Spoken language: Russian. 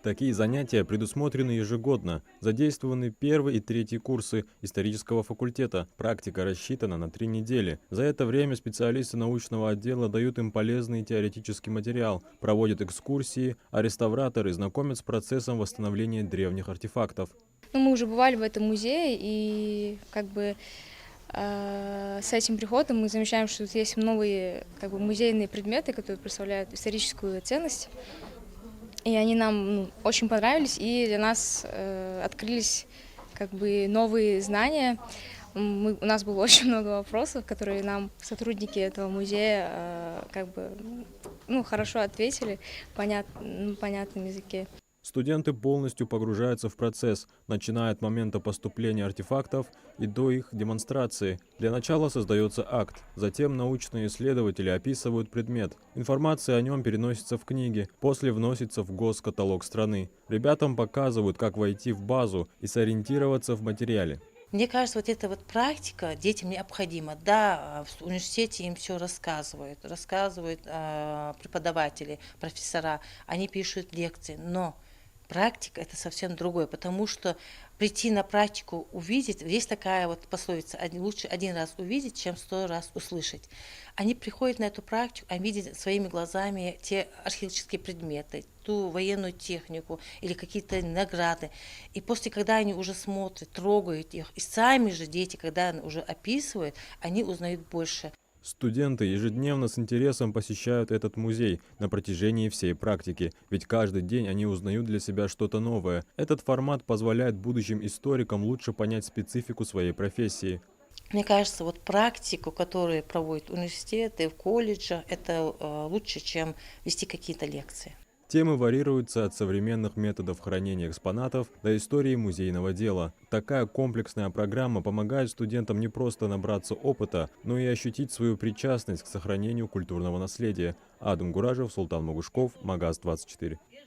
Такие занятия предусмотрены ежегодно. Задействованы первый и третий курсы исторического факультета. Практика рассчитана на 3 недели. За это время специалисты научного отдела дают им полезный теоретический материал, проводят экскурсии, а реставраторы знакомят с процессом восстановления древних артефактов. Ну, мы уже бывали в этом музее, и с этим приходом мы замечаем, что тут есть новые музейные предметы, которые представляют историческую ценность. И они нам очень понравились, и для нас открылись новые знания. У нас было очень много вопросов, которые нам сотрудники этого музея хорошо ответили на понятном языке. Студенты полностью погружаются в процесс, начиная от момента поступления артефактов и до их демонстрации. Для начала создается акт, затем научные исследователи описывают предмет. Информация о нем переносится в книги, после вносится в госкаталог страны. Ребятам показывают, как войти в базу и сориентироваться в материале. Мне кажется, вот эта вот практика детям необходима. Да, в университете им все рассказывают преподаватели, профессора, они пишут лекции, но практика это совсем другое, потому что прийти на практику, увидеть, есть такая вот пословица, лучше один раз увидеть, чем 100 раз услышать. Они приходят на эту практику, они видят своими глазами те археологические предметы, ту военную технику или какие-то награды. И после, когда они уже смотрят, трогают их, и сами же дети, когда уже описывают, они узнают больше. Студенты ежедневно с интересом посещают этот музей на протяжении всей практики, ведь каждый день они узнают для себя что-то новое. Этот формат позволяет будущим историкам лучше понять специфику своей профессии. Мне кажется, вот практику, которую проводят университеты, в колледже, это лучше, чем вести какие-то лекции. Темы варьируются от современных методов хранения экспонатов до истории музейного дела. Такая комплексная программа помогает студентам не просто набраться опыта, но и ощутить свою причастность к сохранению культурного наследия. Адам Гуражев, Султан Могушков, Магаз 24.